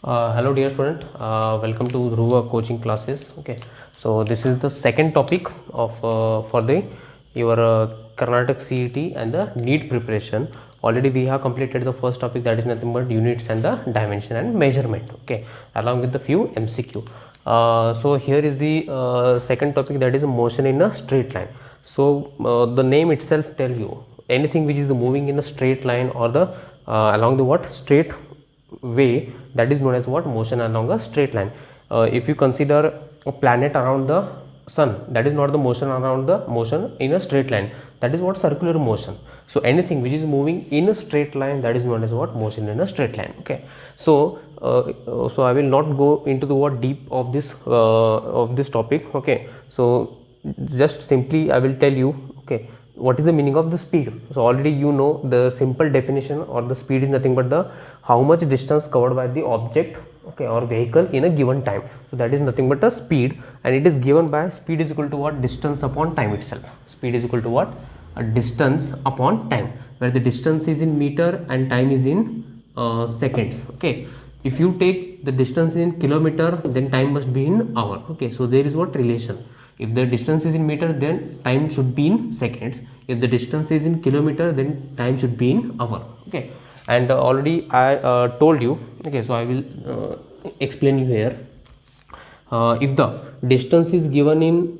Hello dear student, welcome to Dhruva coaching classes. Okay, so this is the second topic of for the your Karnataka CET and the NEET preparation. Already we have completed the first topic, that is nothing but units and the dimension and measurement. Okay, along with the few MCQ. So here is the second topic, that is motion in a straight line. So the name itself tell you anything which is moving in a straight line or the along the what straight way, that is known as what motion along a straight line. If you consider a planet around the sun, that is not the motion around the motion in a straight line, that is what circular motion. So anything which is moving in a straight line, that is known as what motion in a straight line. Okay, so so I will not go into the what deep of this topic. Okay, so just simply I will tell you, okay, what is the meaning of the speed. So already you know the simple definition, or the speed is nothing but the how much distance covered by the object, okay, or vehicle in a given time. So that is nothing but a speed, and it is given by speed is equal to what, distance upon time itself. Speed is equal to what, a distance upon time, where the distance is in meter and time is in seconds. Okay, if you take the distance in kilometer, then time must be in hour. Okay, so there is what relation. If the distance is in meter, then time should be in seconds. If the distance is in kilometer, then time should be in hour. Okay, and already I told you. Okay, so I will explain you here. If the distance is given in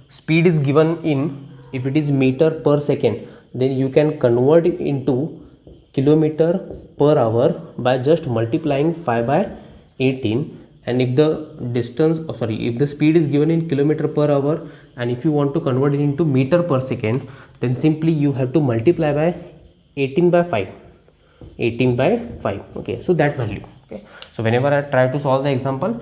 speed is given in, if it is meter per second, then you can convert it into kilometer per hour by just multiplying 5 by 18. And if the distance if the speed is given in kilometer per hour, and if you want to convert it into meter per second, then simply you have to multiply by 18 by 5. Okay, so that value. Okay, so whenever I try to solve the example,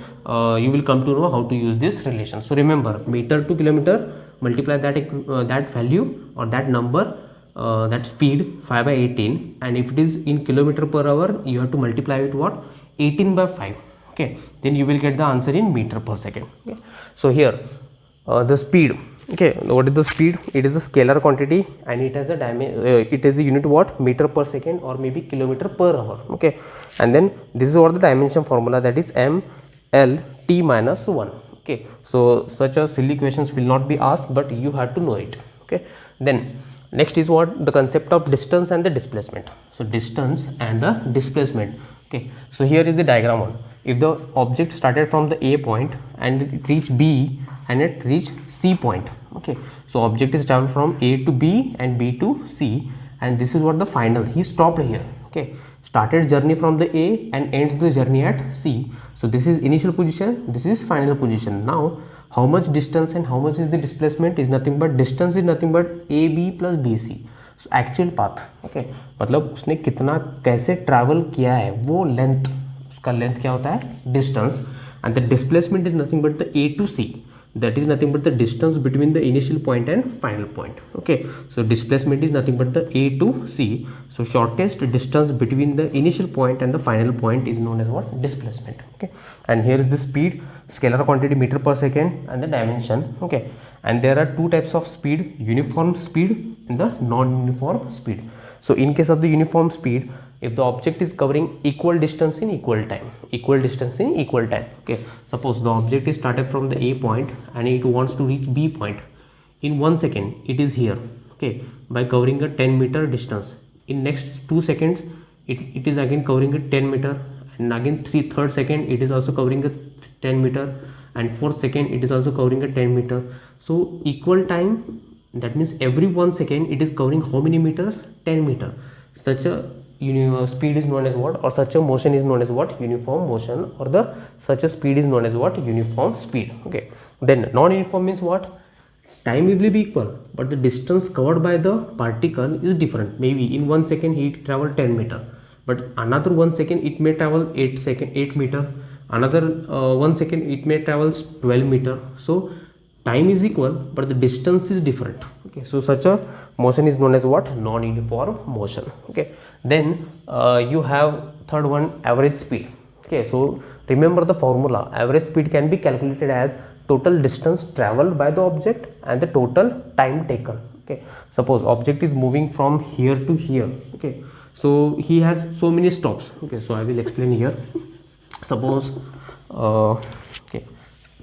you will come to know how to use this relation. So remember, meter to kilometer, multiply that value or that number, that speed 5 by 18, and if it is in kilometer per hour, you have to multiply with what, 18 by 5. Okay, then you will get the answer in meter per second. Okay, so here the speed. Okay, what is the speed? It is a scalar quantity, and it has a it is a unit what, meter per second or maybe kilometer per hour. Okay, and then this is what the dimension formula, that is m l t minus 1. Okay, so such a silly questions will not be asked, but you have to know it. Okay, then next is what, the concept of distance and the displacement. So distance and the displacement. Okay, so here is the diagram one. If the object started from the A point and it reached B and it reached C point. Okay, so object is traveled from A to B and B to C, and this is what the final, he stopped here. Okay, started journey from the A and ends the journey at C. So this is initial position, this is final position. Now how much distance and how much is the displacement is nothing but, distance is nothing but AB plus BC. So actual path. Okay, मतलब उसने कितना कैसे travel किया है, वो length, उसका length क्या होता है, distance. And the displacement is nothing but the A to C, that is nothing but the distance between the initial point and final point. Okay, so displacement is nothing but the A to C. So shortest distance between the initial point and the final point is known as what, displacement. Okay, and here is the speed, scalar quantity meter per second, and the dimension. Okay, and there are two types of speed, uniform speed and the non-uniform speed. So in case of the uniform speed, if the object is covering equal distance in equal time, okay, suppose the object is started from the A point and it wants to reach B point. In 1 second it is here, okay, by covering a 10 meter distance. In next 2 seconds it is again covering a 10 meter, and again third second it is also covering a 10 meter, and fourth second it is also covering a 10 meter. So equal time, that means every 1 second it is covering how many meters, 10 meter. Such a speed is known as what, or such a motion is known as what, uniform motion, or the such a speed is known as what, uniform speed. Okay, then non-uniform means what, time will be equal but the distance covered by the particle is different. Maybe in 1 second he traveled 10 meter, but another 1 second it may travel 8 meter, another 1 second it may travel 12 meter. So time is equal but the distance is different. Okay, so such a motion is known as what, non-uniform motion. Okay, then you have third one, average speed. Okay, so remember the formula, average speed can be calculated as total distance traveled by the object and the total time taken. Okay, suppose object is moving from here to here. Okay, so he has so many stops. Okay, so I will explain here. Suppose okay,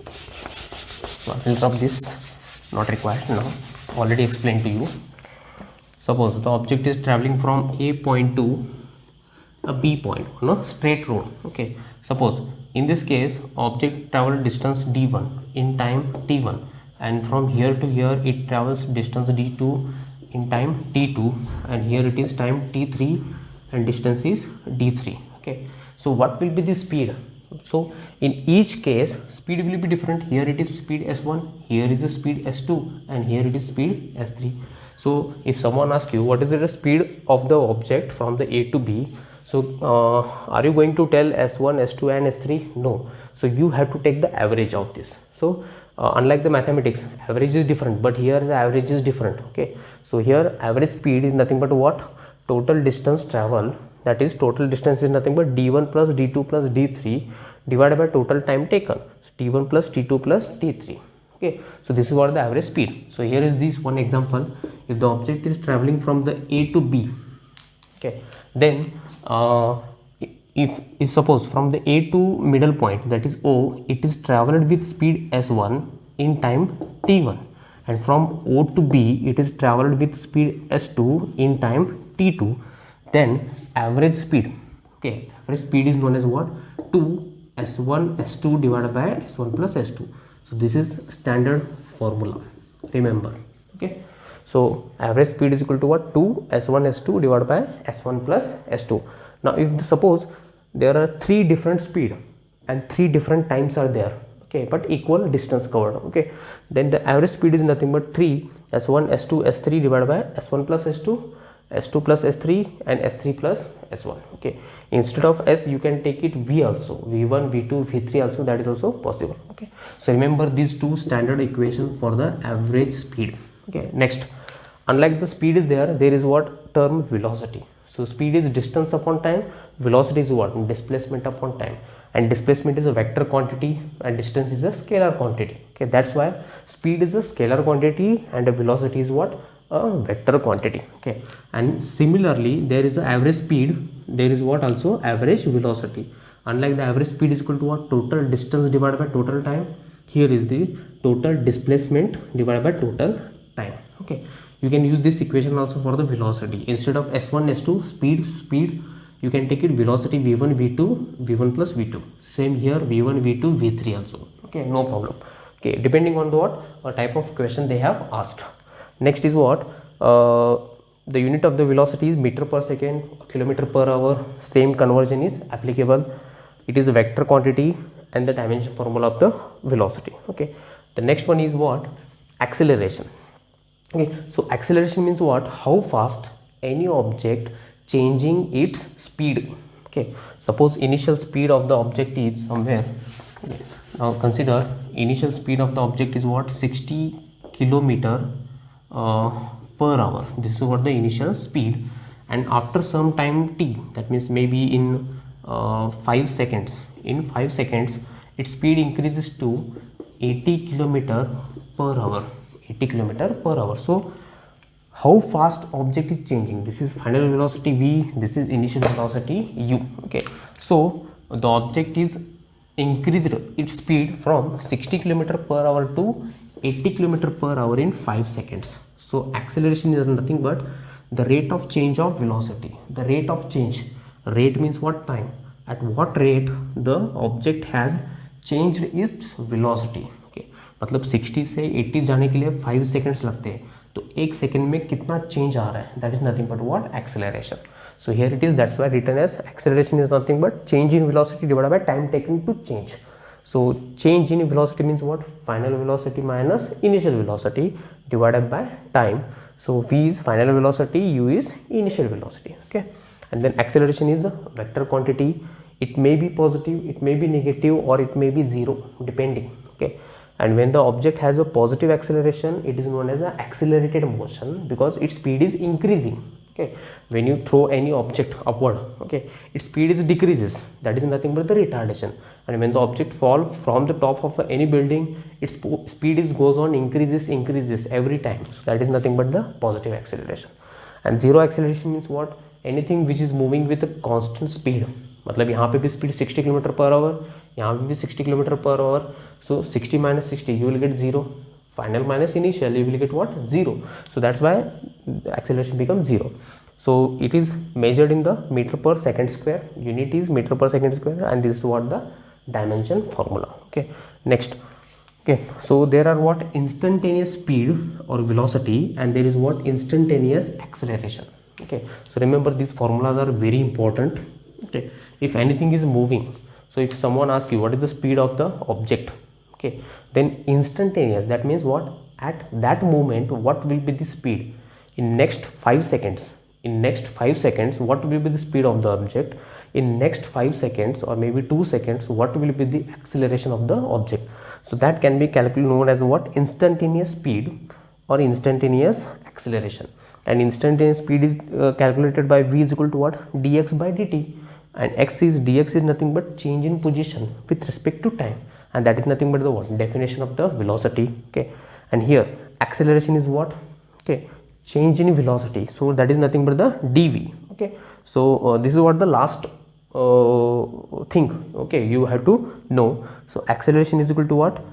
so I will drop this, not required now, already explained to you. Suppose the object is traveling from A point to a B point on a straight road. Okay, suppose in this case object travel distance d1 in time t1, and from here to here it travels distance d2 in time t2, and here it is time t3 and distance is d3. Okay, so what will be the speed? So in each case speed will be different. Here it is speed s1, here is the speed s2, and here it is speed s3. So if someone asks you what is the speed of the object from the A to B, so are you going to tell s1, s2 and s3? No. So you have to take the average of this. So unlike the mathematics, average is different, but here the average is different. Okay, so here average speed is nothing but what? Total distance travel, that is total distance is nothing but d1 plus d2 plus d3 divided by total time taken. So t1 plus t2 plus t3. Okay, so this is what the average speed. So here is this one example. If the object is traveling from the A to B, okay, then if suppose from the A to middle point, that is O, it is traveled with speed s1 in time t1, and from O to B it is traveled with speed s2 in time t2, then average speed, okay, average speed is known as what? 2 s1 s2 divided by s1 plus s2. So this is standard formula, remember. Okay, so average speed is equal to what? 2 s1 s2 divided by s1 plus s2. Now if suppose there are 3 different speed and 3 different times are there, okay, but equal distance covered, okay, then the average speed is nothing but 3 s1 s2 s3 divided by s1 plus s2, s2 plus s3 and s3 plus s1. Okay, instead of s you can take it v also, v1 v2 v3 also, that is also possible. Okay, so remember these two standard equations for the average speed. Okay, next, unlike the speed is there is what? Term velocity. So speed is distance upon time, velocity is what? Displacement upon time, and displacement is a vector quantity and distance is a scalar quantity. Okay, that's why speed is a scalar quantity and the velocity is what? A vector quantity. Okay, and similarly there is a average speed, there is what? Also average velocity. Unlike the average speed is equal to what? Total distance divided by total time, here is the total displacement divided by total time. Okay, you can use this equation also for the velocity. Instead of s1 s2 speed you can take it velocity v1 v2 v1 plus v2. Same here v1 v2 v3 also. Okay, no problem. Okay, depending on the what type of question they have asked. Next is what? The unit of the velocity is meter per second, kilometer per hour. Same conversion is applicable. It is a vector quantity and the dimension formula of the velocity. Okay, the next one is what? Acceleration. Okay, so acceleration means what? How fast any object changing its speed. Okay, suppose initial speed of the object is somewhere. Okay, now consider initial speed of the object is what? 60 kilometer per hour. This is what the initial speed, and after some time t, that means maybe in 5 seconds, in 5 seconds its speed increases to 80 kilometer per hour, 80 kilometer per hour. So how fast object is changing? This is final velocity v, this is initial velocity u. Okay, so the object is increased its speed from 60 kilometer per hour to 80 kilometer per hour in 5 seconds. So acceleration is nothing but the rate of change of velocity. The rate of change, rate means what? Time. At what rate the object has changed its velocity. Okay, मतलब 60 से 80 जाने के लिए 5 seconds लगते हैं, तो 1 second में कितना change आ रहा है? That is nothing but what? Acceleration. So here it is, that's why written as acceleration is nothing but change in velocity divided by time taken to change. So change in velocity means what? Final velocity minus initial velocity divided by time. So v is final velocity, u is initial velocity. Okay, and then acceleration is a vector quantity. It may be positive, it may be negative, or it may be zero, depending. Okay, and when the object has a positive acceleration, it is known as an accelerated motion because its speed is increasing. Okay, when you throw any object upward, okay, its speed is decreases, that is nothing but the retardation. And when the object falls from the top of any building, its speed is goes on increases every time. So that is nothing but the positive acceleration. And zero acceleration means what? Anything which is moving with a constant speed, मतलब यहाँ पे भी speed 60 kilometre per hour, यहाँ पे भी 60 kilometre per hour. So 60 minus 60 you will get 0. Final minus initial you will get what? 0. So that's why acceleration becomes 0. So it is measured in the meter per second square. Unit is meter per second square, and this is what the dimension formula. Okay, next. Okay, so there are what? Instantaneous speed or velocity, and there is what? Instantaneous acceleration. Okay, so remember these formulas are very important. Okay, if anything is moving, so if someone asks you what is the speed of the object, okay, then instantaneous, that means what? At that moment what will be the speed in next 5 seconds. In next 5 seconds what will be the speed of the object? In next 5 seconds or maybe 2 seconds what will be the acceleration of the object? So that can be calculated, known as what? Instantaneous speed or instantaneous acceleration. And instantaneous speed is calculated by v is equal to what? Dx by dt, and dx is nothing but change in position with respect to time, and that is nothing but the what? Definition of the velocity. Okay, and here acceleration is what? Okay, change in velocity, so that is nothing but the dv. Okay, so this is what the last thing, okay, you have to know. So acceleration is equal to what?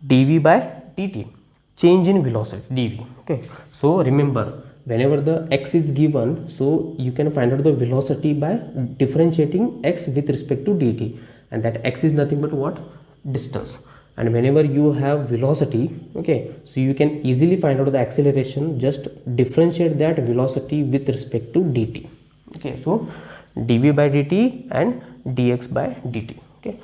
Dv by dt, change in velocity, dv. Okay, so remember, whenever the x is given, so you can find out the velocity by differentiating x with respect to dt, and that x is nothing but what? Distance. And whenever you have velocity, okay, so you can easily find out the acceleration, just differentiate that velocity with respect to dt. Okay, so dv by dt and dx by dt. Okay,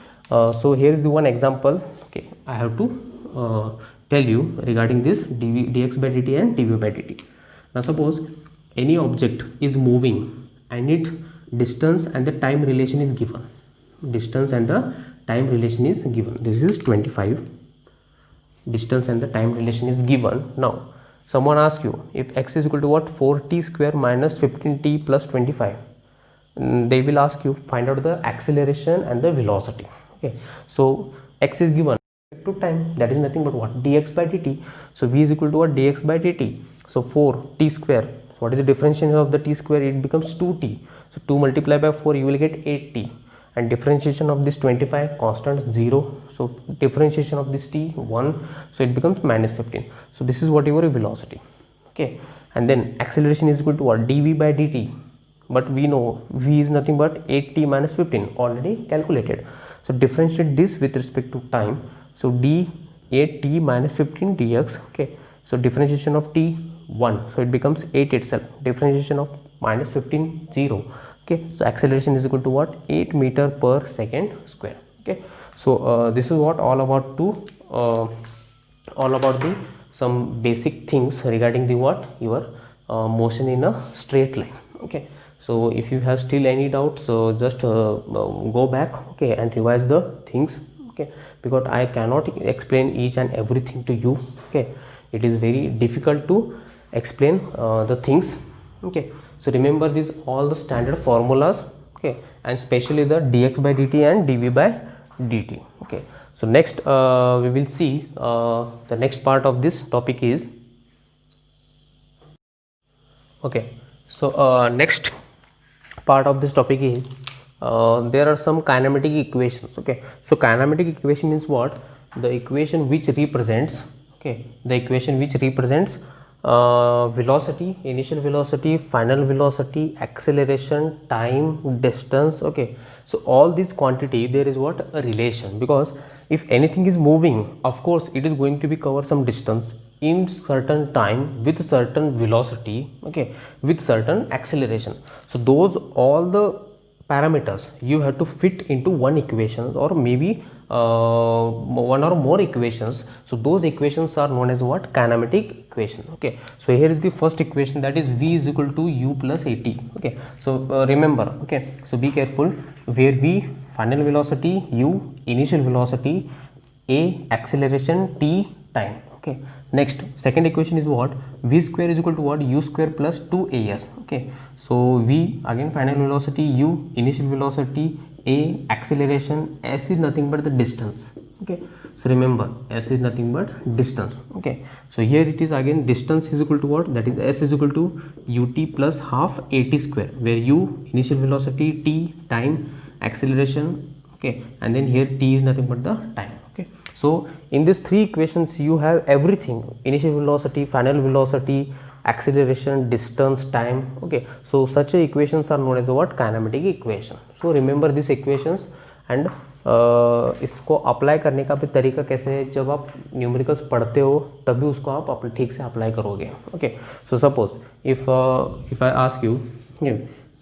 so here is the one example. Okay, I have to tell you regarding this dx by dt and dv by dt. Now suppose any object is moving and its distance and the time relation is given. Distance and the time relation is given. This is 25. Distance and the time relation is given. Now someone asks you, if x is equal to what? 4t square minus 15t plus 25. They will ask you, find out the acceleration and the velocity. Okay, so x is given to time, that is nothing but what? Dx by dt. So v is equal to what? Dx by dt. So 4t square, so what is the differentiation of the t square? It becomes 2t. So 2 multiplied by 4 you will get 8t, and differentiation of this 25 constant 0, so differentiation of this t 1, so it becomes minus 15. So this is what your velocity. Okay, and then acceleration is equal to what? Dv by dt, but we know v is nothing but 8t minus 15, already calculated. So differentiate this with respect to time, so d 8t minus 15 dx. Okay, so differentiation of t 1, so it becomes 8 itself, differentiation of minus 15 0. Okay, so acceleration is equal to what? 8 meter per second square. Okay, so this is what all about the some basic things regarding the what? Your motion in a straight line. Okay, so if you have still any doubts, so just go back, okay, and revise the things. Okay, because I cannot explain each and everything to you. Okay, it is very difficult to explain the things. Okay, so remember these all the standard formulas. Okay, and especially the dx by dt and dv by dt. Okay, so next we will see the next part of this topic is, okay, so next part of this topic is there are some kinematic equations. Okay, so kinematic equation means what? The equation which represents, okay, the equation which represents velocity, initial velocity, final velocity, acceleration, time, distance. Okay, so all this quantity, there is what? A relation, because if anything is moving, of course it is going to be cover some distance in certain time with certain velocity, okay, with certain acceleration. So those all the parameters you have to fit into one equation, or maybe one or more equations. So those equations are known as what? Kinematic equation. Okay, so here is the first equation, that is v is equal to u plus at. Okay, so remember, okay, so be careful, where v final velocity, u initial velocity, a acceleration, t time. Okay, next second equation is what? V square is equal to what? U square plus 2as. Okay, so v again final velocity, u initial velocity, a acceleration, s is nothing but the distance. Okay, so remember s is nothing but distance. Okay, so here it is again distance is equal to what? That is s is equal to ut plus half at square, where u initial velocity, t time, acceleration, okay, and then here t is nothing but the time. Okay, so in these three equations you have everything: initial velocity, final velocity, acceleration, distance, time. Okay, so such equations are known as what? Kinematic equation. So remember these equations, and इसको apply करने का भी तरीका कैसे है, जब आप numericals पढ़ते हो तभी उसको आप ठीक से अप्लाई करोगे. Okay, so suppose if I ask you,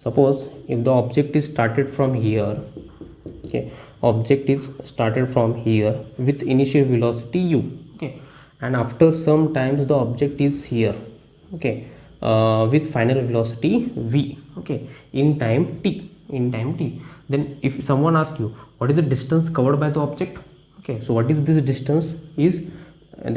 suppose if the object is started from here, okay, object is started from here with initial velocity u, okay, and after some times the object is here, okay, with final velocity v, okay, in time t, then if someone asks you what is the distance covered by the object, okay, so what is this distance is,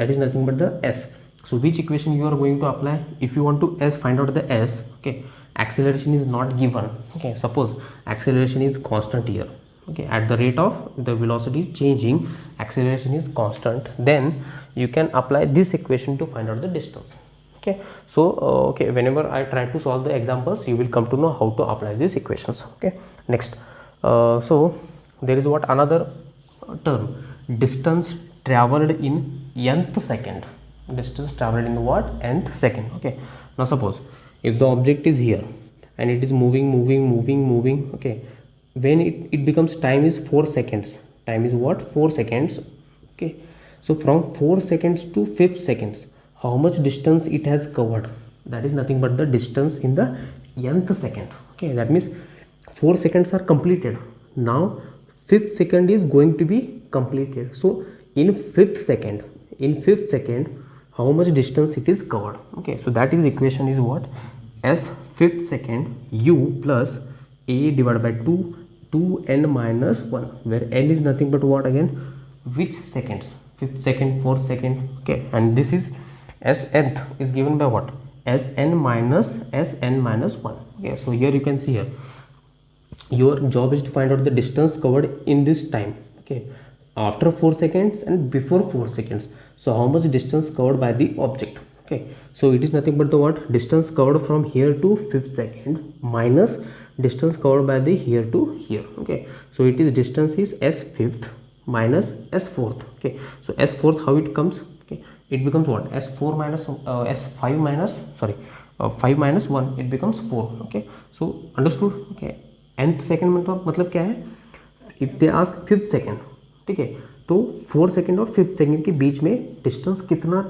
that is nothing but the s. So which equation you are going to apply if you want to find out the s? Okay, acceleration is not given. Okay, suppose acceleration is constant here, okay, at the rate of the velocity changing, acceleration is constant, then you can apply this equation to find out the distance. Okay, so okay, whenever I try to solve the examples, you will come to know how to apply these equations. Okay, next, so there is what another term, distance traveled in nth second. Distance traveled in what? Nth second. Okay, now suppose if the object is here and it is moving, okay, when it becomes time is 4 seconds. Time is what? 4 seconds. Okay, so from 4 seconds to 5 seconds, how much distance it has covered? That is nothing but the distance in the nth second. Okay, that means 4 seconds are completed. Now 5th second is going to be completed. So in 5th second, how much distance it is covered? Okay, so that is equation is what? S 5th second u plus a divided by 2n minus 1, where n is nothing but what again? Which seconds? 5th second, 4th second. Okay, and this is Snth is given by what? Sn minus 1. Okay, so here you can see here your job is to find out the distance covered in this time. Okay, after 4 seconds and before 4 seconds. So how much distance covered by the object? Okay, so it is nothing but the what? Distance covered from here to 5th second minus distance covered by the here to here. Okay, so it is distance is s 5th minus s 4th. Okay, so s 4th, how it comes? Okay, it becomes what? S4 minus s 5 minus 5 minus 1, it becomes 4. Okay, so understood? Okay, nth second मतलब क्या है? If they ask 5th second, ठीक है, तो 4 second और 5th second के बीच में distance कितना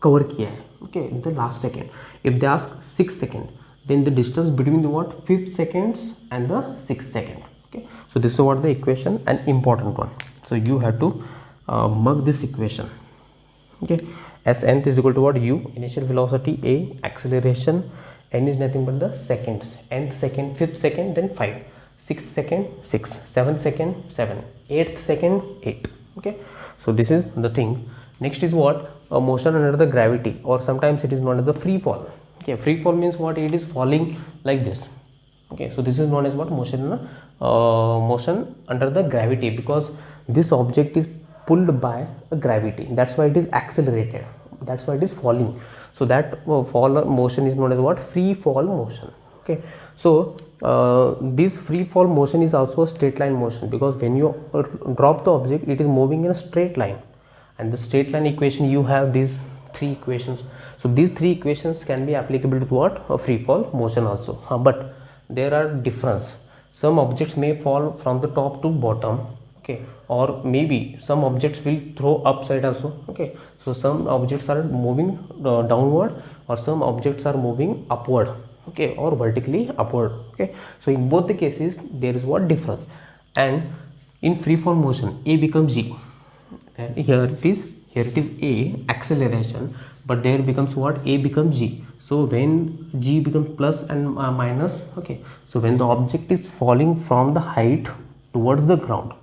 कवर किया है? Okay, in the last second. If they ask 6 second, then the distance between the what? 5th seconds and the 6th second. Okay, so this is what the equation and important one. So you have to mug this equation. Okay, S nth is equal to what? u, initial velocity a, acceleration n is nothing but the seconds, nth second, 5th second, then 5, 6th second 6, 7th second 7, 8th second 8. Okay, so this is the thing. Next is what? A motion under the gravity, or sometimes it is known as a free fall. Okay, free fall means what? It is falling like this. Okay, so this is known as what? Motion under the gravity, because this object is pulled by a gravity, that's why it is accelerated, that's why it is falling. So that fall motion is known as what? Free fall motion. Okay, so this free fall motion is also a straight line motion, because when you drop the object, it is moving in a straight line, and the straight line equation, you have these three equations. So these three equations can be applicable to what? A free fall motion also. But there are difference. Some objects may fall from the top to bottom. Okay, or maybe some objects will throw upside also. Okay, so some objects are moving downward, or some objects are moving upward. Okay, or vertically upward. Okay, so in both the cases there is what? Difference. And in free fall motion, a becomes g, and here it is a, acceleration, but there becomes what? A becomes g. So when g becomes plus and minus, okay, so when the object is falling from the height towards the ground,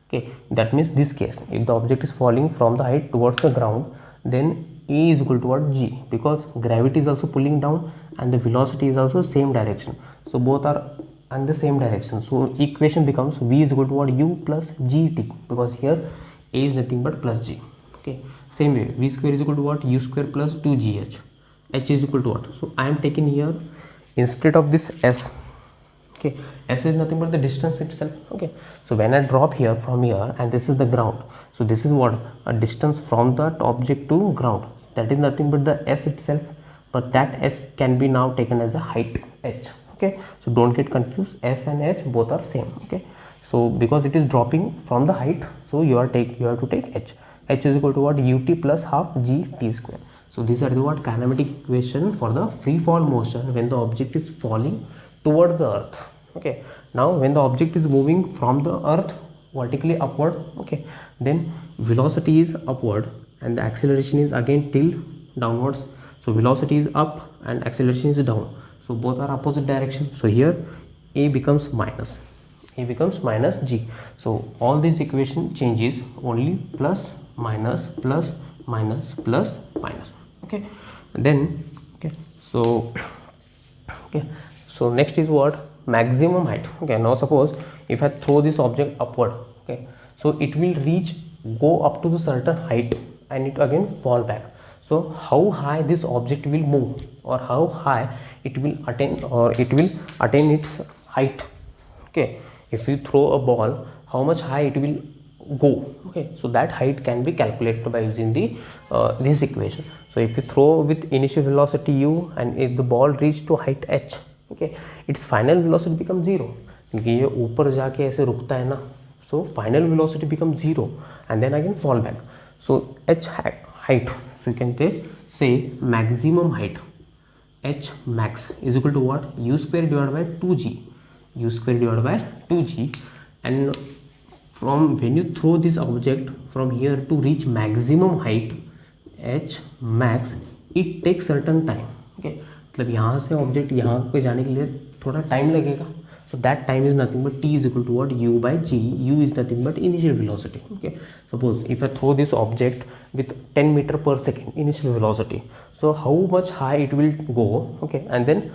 okay, that means this case, if the object is falling from the height towards the ground, then a is equal to what? G, because gravity is also pulling down and the velocity is also same direction, so both are in the same direction. So equation becomes v is equal to what? U plus gt, because here a is nothing but plus g. Okay, same way v square is equal to what? U square plus 2gh. H is equal to what? So I am taking here, instead of this s, Okay, s is nothing but the distance itself. Okay, so when I drop here from here and this is the ground, so this is what a distance from that object to ground, that is nothing but the s itself, but that s can be now taken as a height h. Okay, so don't get confused, s and h both are same. Okay, so because it is dropping from the height, so you have to take h. H is equal to what? Ut plus half g t square. So these are the what kinematic equation for the free fall motion when the object is falling towards the earth. Okay, now when the object is moving from the earth vertically upward, okay, then velocity is upward and the acceleration is again tilt downwards. So velocity is up and acceleration is down, so both are opposite direction. So here a becomes minus g. So all these equation changes only plus minus plus minus plus minus. Okay, then okay, so okay, so next is what? Maximum height. Okay, now suppose if I throw this object upward, okay, so it will go up to the certain height and it again fall back. So how high this object will move, or how high it will attain its height. Okay, if you throw a ball, how much high it will go. Okay, so that height can be calculated by using the this equation. So if you throw with initial velocity u and if the ball reach to height h, okay, its final velocity becomes 0 क्योंकि ये ऊपर जाके ऐसे रुकता है ना, so final velocity becomes 0 and then again fall back. So h height, so you can say maximum height h max is equal to what? U square divided by 2g, u square divided by 2g. And from when you throw this object from here to reach maximum height h max, it takes certain time. Okay, मतलब यहाँ से object यहाँ पे जाने के लिए थोड़ा time लगेगा. So that time is nothing but t is equal to what? U by g. U is nothing but initial velocity. Okay, suppose if I throw this object with 10 meter per second initial velocity, so how much high it will go, okay, and then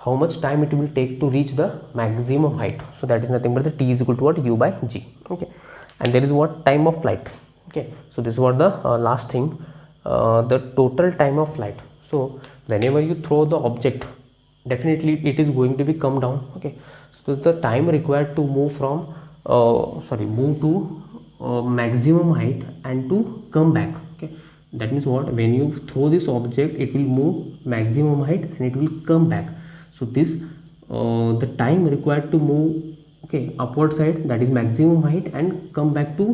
how much time it will take to reach the maximum height. So that is nothing but the t is equal to what? U by g. Okay, and there is what? Time of flight. Okay, so this is what the last thing, the total time of flight. So whenever you throw the object, definitely it is going to be come down. Okay, so the time required to move from move to maximum height and to come back. Okay, that means what? When you throw this object, it will move maximum height and it will come back. So this the time required to move, okay, upward side, that is maximum height, and come back to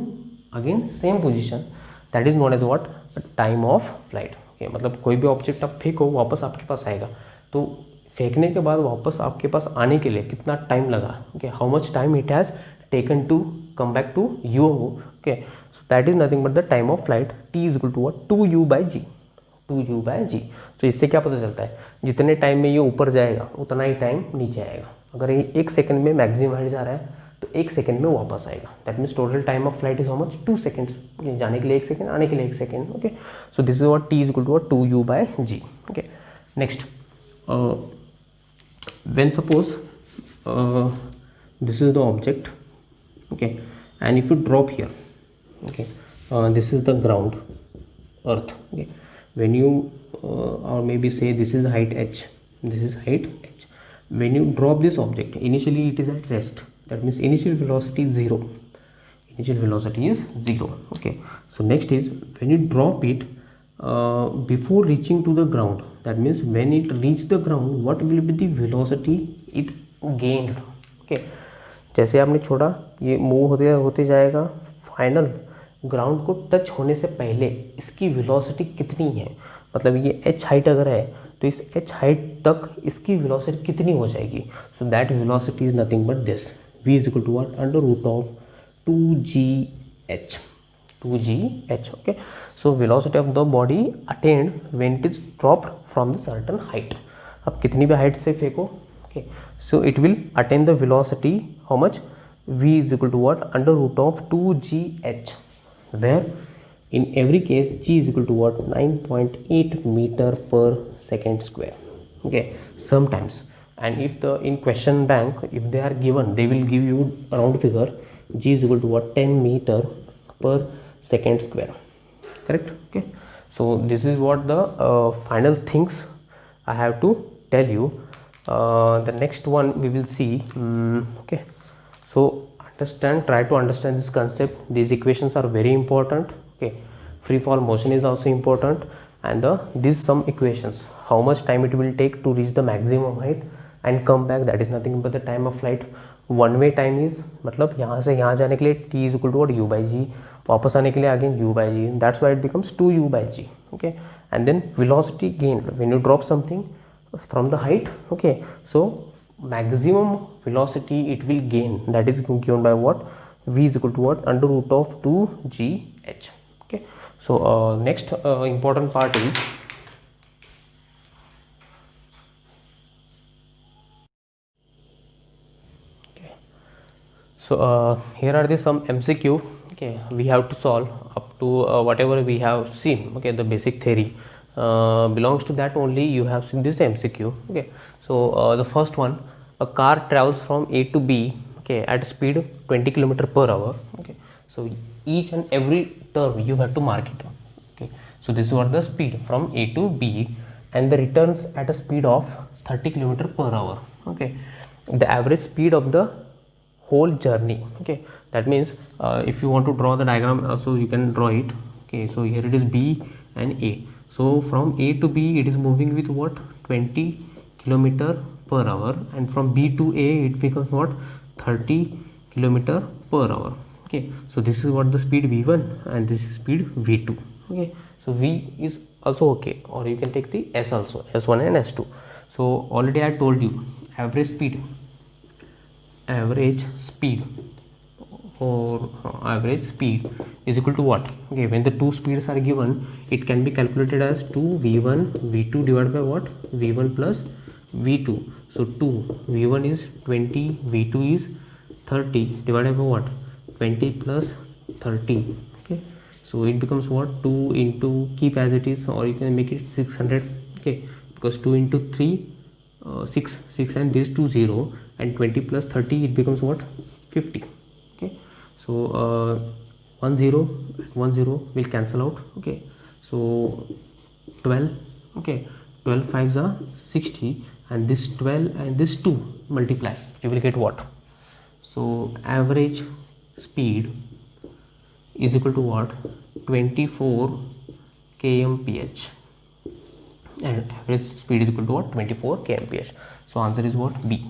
again same position, that is known as what? Time of flight. Okay, मतलब कोई भी object आप फेंको वापस आपके पास आएगा, तो फेंकने के बाद वापस आपके पास आने के लिए कितना टाइम लगा. Okay, how much time it has taken to come back to you. Okay, so that is nothing but the time of flight. T is equal to what? 2u by g. 2u by g. तो इससे क्या पता चलता है? जितने time में ये ऊपर जाएगा उतना ही टाइम नीचे आएगा. अगर ये 1 सेकंड में मैक्सिमम हाइट जा रहा है तो 1 सेकंड में वापस आएगा. That means total time of flight is how much? 2 seconds. जाने के लिए 1 सेकंड, आने के लिए 1 second. Okay, so this is what T is equal to what? 2u by g. Okay, next, when suppose this is the object, okay, and if you drop here, okay, this is the ground, earth. Okay, when you or maybe say this is height h, this is height h. When you drop this object, initially it is at rest, that means initial velocity is 0. Initial velocity is 0. Okay, so next is when you drop it before reaching to the ground, that means when it reach the ground, what will be the velocity it gained. Okay, जैसे आपने छोड़ा, ये move होते जाएगा, final ground को touch होने से पहले इसकी वेलोसिटी कितनी है, मतलब ये h हाइट अगर है तो इस h हाइट तक इसकी वेलोसिटी कितनी हो जाएगी. So that velocity is nothing but this, v is equal to what? Under root of 2gh. 2gh. Okay, so velocity of the body attained when it is dropped from the certain height. अब कितनी भी height से फेंको, okay, so it will attain the velocity how much? v is equal to what? Under root of 2gh, where in every case g is equal to what? 9.8 meter per second square. Okay, sometimes, and if the in question bank, if they are given, they will give you round figure, g is equal to what? 10 meter per second square. Correct? Okay, so this is what the final things I have to tell you. The next one we will see. Okay, so try to understand this concept. These equations are very important. Okay, free fall motion is also important, and these some equations, how much time it will take to reach the maximum height and come back, that is nothing but the time of flight. One way time is मतलब यहाँ से यहाँ जाने के लिए t is equal to what u by g, वापस आने के लिए again u by g, that's why it becomes 2u by g. Okay, and then velocity gain when you drop something from the height. Okay, so maximum velocity it will gain, that is given by what, v is equal to what, under root of 2gh. Okay, so next important part is so here are the some MCQ. Okay, we have to solve up to whatever we have seen. Okay, the basic theory belongs to that only. You have seen this MCQ. Okay, so the first one, a car travels from A to B, okay, at speed 20 km/h. Okay, so each and every term you have to mark it. Okay, so this is what the speed from A to B, and the returns at a speed of 30 km/h. Okay, the average speed of the whole journey. Okay, that means if you want to draw the diagram also you can draw it. Okay, so here it is B and A. So from A to B it is moving with what, 20 km/h, and from B to A it becomes what, 30 km/h. Okay, so this is what the speed V1 and this is speed V2. Okay, so V is also okay, or you can take the S also, S1 and S2. So already I told you average speed or average speed is equal to what. Okay, when the two speeds are given, it can be calculated as 2v1 v2 divided by what, v1 plus v2. So 2 v1 is 20, v2 is 30 divided by what, 20 plus 30. Okay, so it becomes what, 2 into, keep as it is, or you can make it 600. Okay, because 2 into 3 6 and this 2 0, and 20 plus 30 it becomes what, 50. Okay, so 1 0 will cancel out. Okay, so 12. Okay, 12 5s are 60, and this 12 and this 2 multiply, you will get what. So average speed is equal to what, 24 kmph, and average speed is equal to what, 24 kmph. So answer is what, B.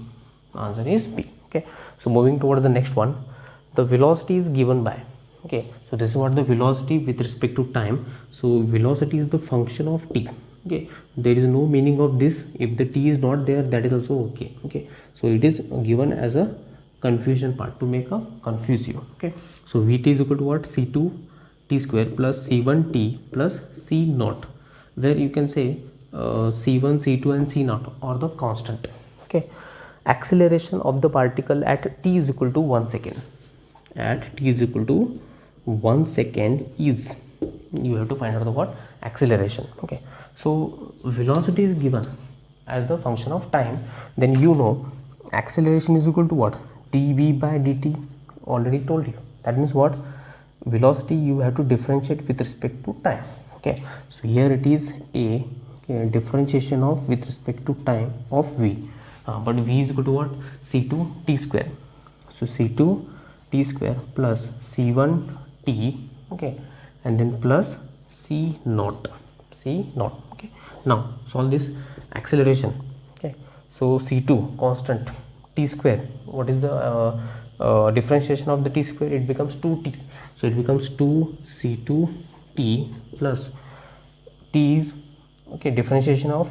Answer is B. Okay, so moving towards the next one, the velocity is given by. Okay, so this is what the velocity with respect to time. So velocity is the function of t. Okay, there is no meaning of this, if the t is not there, that is also okay. Okay, so it is given as a confusion part, to make a confuse you. Okay, so Vt is equal to what, C2 t square plus C1 t plus C naught, where you can say C1, C2 and C naught are the constant. Okay, acceleration of the particle at t is equal to 1 second. At t is equal to 1 second is, you have to find out the what, acceleration. Okay, so velocity is given as the function of time, then you know acceleration is equal to what, dv by dt. Already told you, that means what, velocity you have to differentiate with respect to time. Okay, so here it is a, okay, differentiation of with respect to time of v, but v is equal to what, c2 t square. So c2 t square plus c1 t. Okay, and then plus c naught. Okay, now solve this acceleration. Okay, so c2 constant, t square, what is the differentiation of the t square, it becomes 2t. So it becomes 2 c2 t plus t is, okay, differentiation of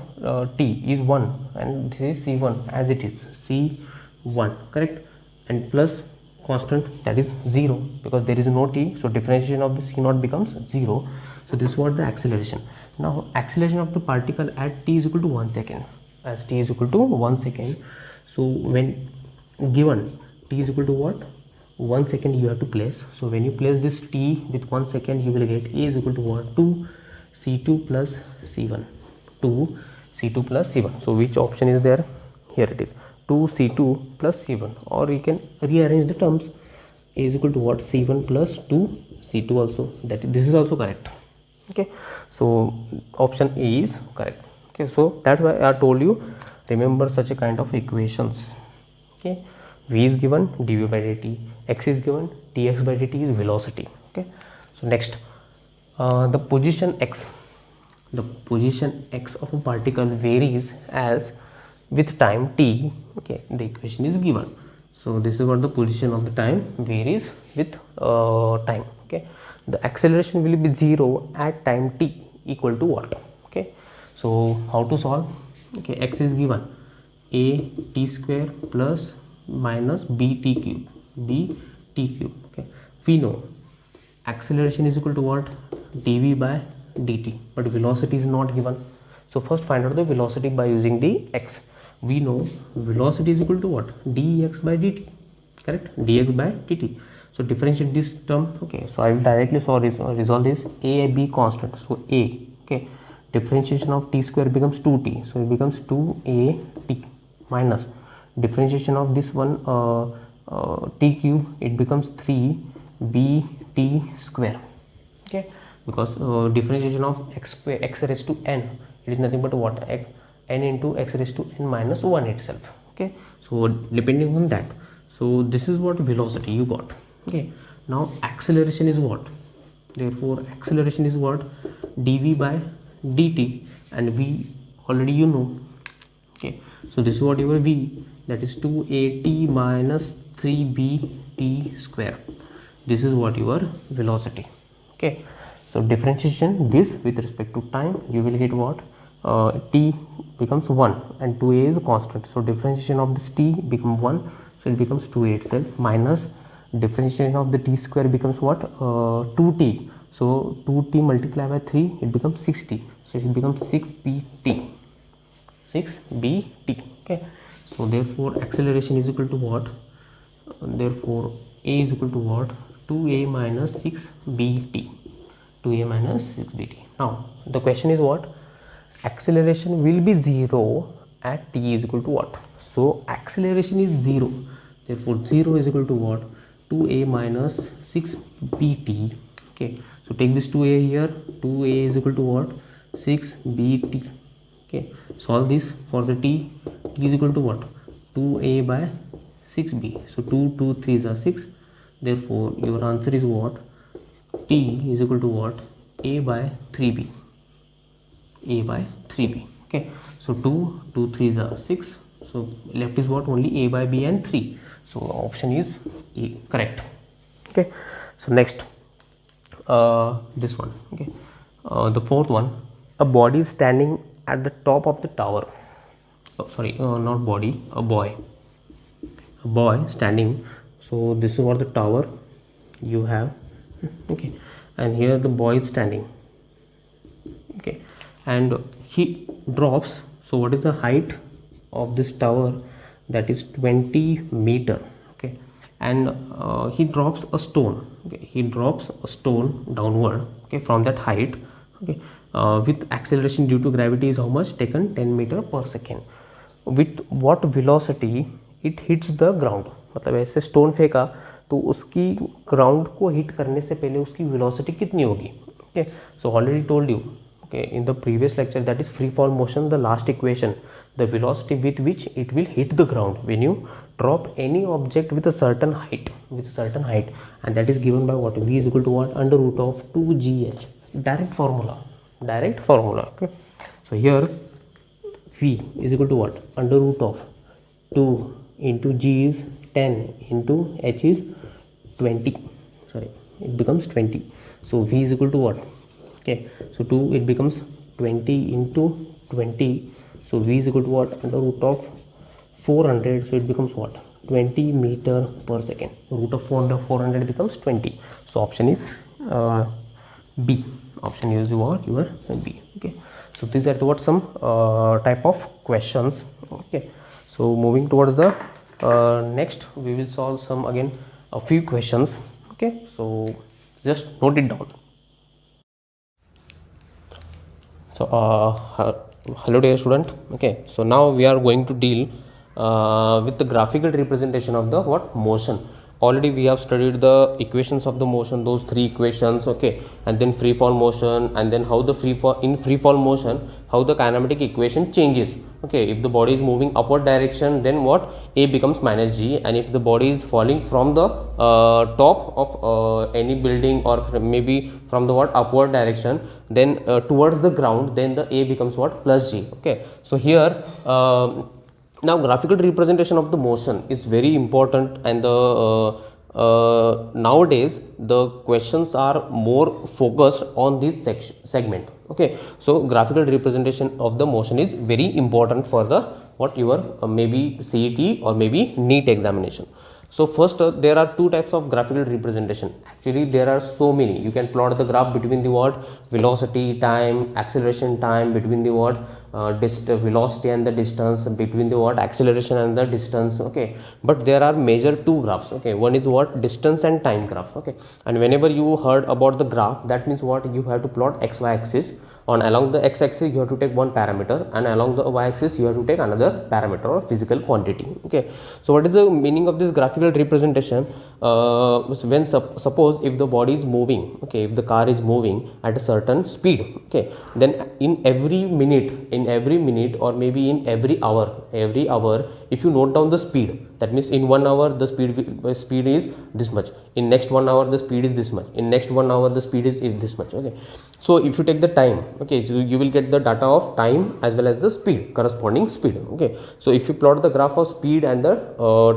t is 1, and this is c1 as it is, c1, correct, and plus constant, that is 0, because there is no t, so differentiation of the c naught becomes 0. So this is what the acceleration. Now acceleration of the particle at t is equal to 1 second, as t is equal to 1 second. So when given t is equal to what, 1 second you have to place. So when you place this t with 1 second, you will get a is equal to what, 2 c2 plus c1, 2 c2 plus c1. So which option is there, here it is 2 c2 plus c1, or you can rearrange the terms, a is equal to what, c1 plus 2 c2 also, that this is also correct. Okay, so option A is correct. Okay, so that's why I told you, remember such a kind of equations. Okay, v is given, dv by dt, x is given, dx by dt is velocity. Okay, so next, the position x of a particle varies as with time t. Okay, the equation is given. So this is what the position of the time varies with time. Okay, the acceleration will be 0 at time t equal to what? Okay, so how to solve? Okay, x is given, a t square plus minus b t cube. Okay, we know acceleration is equal to what? Dv by dt, but velocity is not given. So first find out the velocity by using the x. We know velocity is equal to what? Dx by dt, correct? Dx by dt. So differentiate this term. Okay, so I will directly resolve this. A b constant, so a, okay, differentiation of t square becomes 2t, so it becomes 2at minus differentiation of this one t cube, it becomes 3bt square. Okay, because differentiation of x square, x raised to n, it is nothing but what? N into x raised to n minus 1 itself. Okay, so depending on that, so this is what velocity you got. Okay, now acceleration is what? Therefore acceleration is what? Dv by dt, and v already you know. Okay, so this is what your v, that is 2at minus 3bt square. This is what your velocity. Okay, so differentiation this with respect to time, you will get what? T becomes 1 and 2a is a constant, so differentiation of this t become 1, so it becomes 2a itself, minus differentiation of the t square becomes what? 2t, so 2t multiplied by 3, it becomes 6t, so it becomes 6bt. Okay, so therefore acceleration is equal to what? Therefore a is equal to what? 2a minus 6bt. 2a minus 6bt. Now the question is what? Acceleration will be 0 at t is equal to what? So acceleration is 0, therefore 0 is equal to what? 2a minus 6bt. Okay, so take this 2a here, 2a is equal to what? 6bt. Okay, solve this for the t is equal to what? 2a by 6b, so 2 3s are 6, therefore your answer is what? T is equal to what? A by 3b. Okay, so 2 3s are 6, so left is what? Only a by b and 3, so option is A, correct. Okay, so next, this one. Okay, the fourth one, a body is standing at the top of the tower. Not body, a boy standing. So this is what the tower you have. Okay, and here the boy is standing. Okay, and he drops. So what is the height of this tower? That is 20 meter. Okay, and he drops a stone. Okay, he drops a stone downward. Okay, from that height. Okay, with acceleration due to gravity is how much? Taken 10 meter per second. With what velocity it hits the ground? मतलब ऐसे stone फेंका तो उसकी ground को hit करने से पहले उसकी वेलोसिटी कितनी होगी? Okay, so already told you, okay, in the previous lecture, that is free fall motion, the last equation, the velocity with which it will hit the ground when you drop any object with a certain height, and that is given by what? V is equal to what? Under root of 2gh. Direct formula. Okay, so here V is equal to what? Under root of 2 into g is 10 into h is 20. Sorry, it becomes 20. So V is equal to what? Okay, so 2, it becomes 20 into 20. So V is equal to what? Under root of 400. So it becomes what? 20 meter per second. Root of 400 becomes 20. So option is B. Option is what? Your B. Okay, so these are towards some type of questions. Okay, so moving towards the next, we will solve some again a few questions. Okay, so just note it down. So hello dear student. Okay, so now we are going to deal with the graphical representation of the what? Motion. already we have studied the equations of the motion, those three equations, okay, and then free fall motion, and then how the free fall motion, how the kinematic equation changes. Okay, if the body is moving upward direction, then what, A becomes minus G, and if the body is falling from the top of any building, or maybe from the what, upward direction, then towards the ground, then the A becomes what, plus G. Okay, so here now graphical representation of the motion is very important, and nowadays the questions are more focused on this segment. Okay, so graphical representation of the motion is very important for the what, your maybe CET or maybe NEET examination. So first there are two types of graphical representation. Actually there are so many. You can plot the graph between the what, velocity, time, acceleration, time, between the what, velocity and the distance, between the what, acceleration and the distance. Okay, but there are major two graphs. Okay, one is what, distance and time graph. Okay, and whenever you heard about the graph, that means what, you have to plot xy axis. On along the x-axis you have to take one parameter, and along the y-axis you have to take another parameter or physical quantity. Okay, so what is the meaning of this graphical representation? When suppose if the body is moving, okay, if the car is moving at a certain speed, okay, then in every minute or maybe in every hour, if you note down the speed, that means in 1 hour the speed is this much, in next 1 hour the speed is this much, in next 1 hour the speed is this much. Okay, so if you take the time, okay, so you will get the data of time as well as the speed, corresponding speed. Okay, so if you plot the graph of speed and the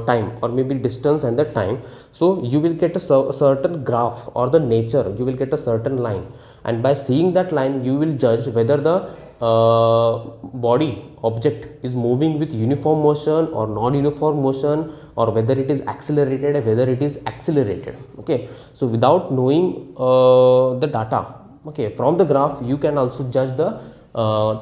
time, or maybe distance and the time, so you will get a certain graph, or the nature, you will get a certain line, and by seeing that line you will judge whether the body object is moving with uniform motion or non-uniform motion, or whether it is accelerated or whether it is accelerated. Okay, so without knowing the data, okay, from the graph you can also judge the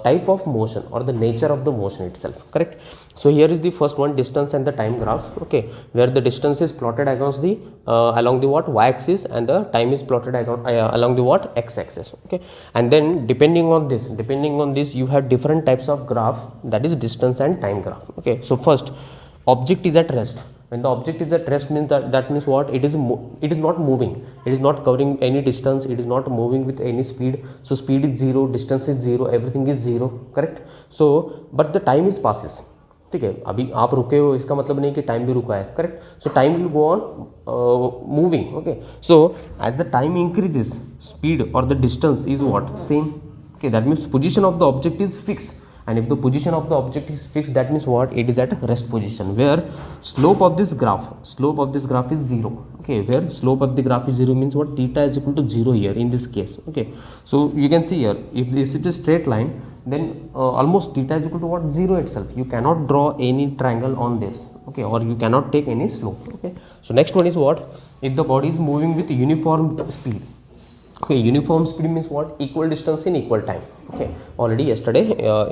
type of motion or the nature of the motion itself. Correct. So here is the first one, distance and the time graph. Okay, where the distance is plotted against the along the what, y-axis, and the time is plotted along the what, x-axis. Okay, and then depending on this you have different types of graph, that is distance and time graph. Okay, so first, object is at rest. When the object is at rest means that means what, it is not moving, it is not covering any distance, it is not moving with any speed. So speed is 0, distance is 0, everything is 0. Correct. So but the time is passes. ठीक है, अभी आप रुके हो इसका मतलब नहीं कि टाइम भी रुका है. Correct. So time will go on moving. Okay, so as the time increases, speed और the distance is what, same. Okay, that means position of the object is fixed, and if the position of the object is fixed, that means what, it is at rest position, where slope of this graph is 0. Okay, where slope of the graph is 0 means what, theta is equal to 0 here in this case. Okay, so you can see here, if this is a straight line, then almost theta is equal to what, 0 itself. You cannot draw any triangle on this. Okay, or you cannot take any slope. Okay, so next one is what, if the body is moving with uniform speed. Okay, uniform speed means what, equal distance in equal time. Okay, already yesterday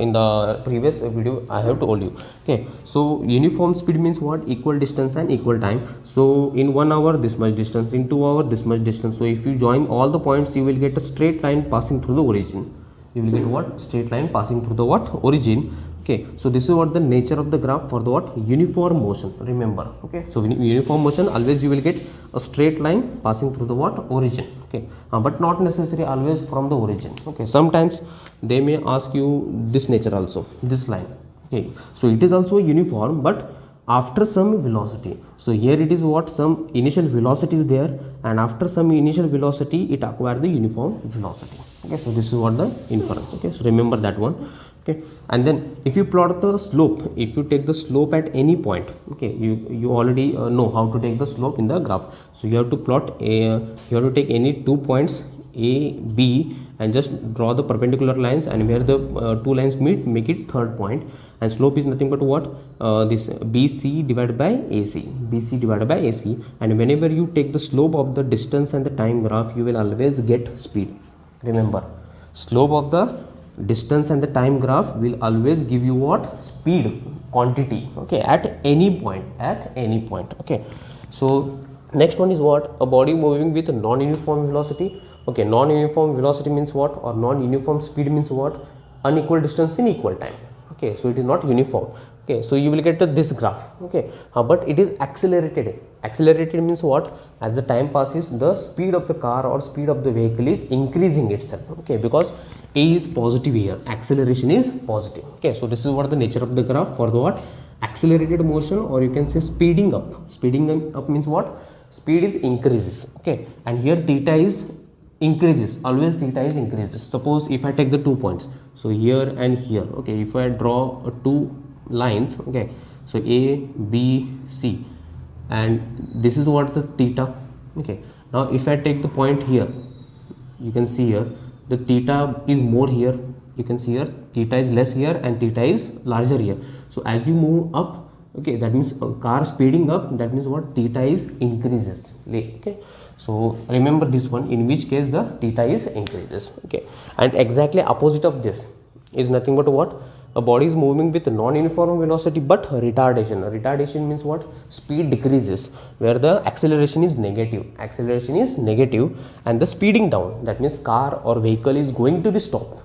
in the previous video I have told you. Okay, so uniform speed means what, equal distance and equal time. So in 1 hour this much distance, in 2 hours this much distance. So if you join all the points, you will get a straight line passing through the origin. You will get what, straight line passing through the what, origin. Okay, so this is what the nature of the graph for the what, uniform motion. Remember. Okay, so uniform motion, always you will get a straight line passing through the what, origin. Okay, but not necessarily always from the origin. Okay, sometimes they may ask you this nature also, this line. Okay, so it is also uniform, but after some velocity. So here it is what, some initial velocity is there, and after some initial velocity it acquires the uniform velocity. Okay, so this is what the inference. Okay, so remember that one. Okay, and then if you plot the slope, if you take the slope at any point, okay, you already know how to take the slope in the graph. So you have to plot you have to take any 2 points A, B, and just draw the perpendicular lines, and where the 2 lines meet, make it third point. And slope is nothing but what, this BC divided by AC, BC divided by AC. And whenever you take the slope of the distance and the time graph, you will always get speed. Remember, slope of the distance and the time graph will always give you what, speed quantity. Okay, at any point. Okay, so next one is what, a body moving with non-uniform velocity. Okay, non-uniform velocity means what, or non-uniform speed means what, unequal distance in equal time. Okay, so it is not uniform. Okay, so you will get this graph. Okay, but it is accelerated. Accelerated means what? As the time passes, the speed of the car or speed of the vehicle is increasing itself. Okay, because A is positive here, acceleration is positive. Okay, so this is what the nature of the graph for the what? Accelerated motion, or you can say speeding up. Speeding up means what? Speed is increases. Okay, and here theta is increases, always theta is increases. Suppose if I take the 2 points, so here and here. Okay, if I draw two lines, okay, so A, B, C, and this is what the theta. Okay, now if I take the point here, you can see here the theta is more here, you can see here theta is less here and theta is larger here. So as you move up, okay, that means car speeding up, that means what? Theta is increases. Okay, so remember this one, in which case the theta is increases. Okay, and exactly opposite of this is nothing but what? A body is moving with non-uniform velocity but retardation. Retardation means what? Speed decreases, where the acceleration is negative. Acceleration is negative and the speeding down, that means car or vehicle is going to be stopped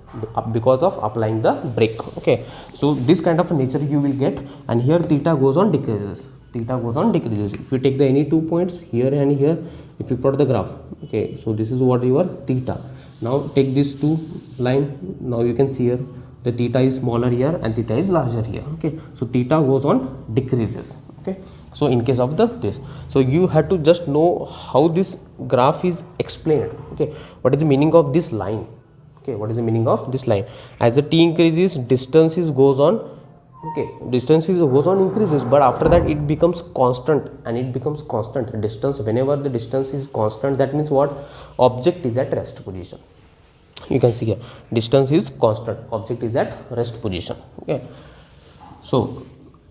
because of applying the brake. Okay, so this kind of nature you will get, and here theta goes on decreases. Theta goes on decreases. If you take the any 2 points here and here, if you plot the graph, okay, so this is what your theta. Now take these two line, now you can see here the theta is smaller here and theta is larger here. Okay, so theta goes on decreases. Okay, so in case of this, so you have to just know how this graph is explained. Okay, what is the meaning of this line? Okay, what is the meaning of this line? As the t increases, distances goes on. Okay, distances goes on increases, but after that it becomes constant, and it becomes constant distance. Whenever the distance is constant, that means what? Object is at rest position. You can see here distance is constant, object is at rest position. Okay, so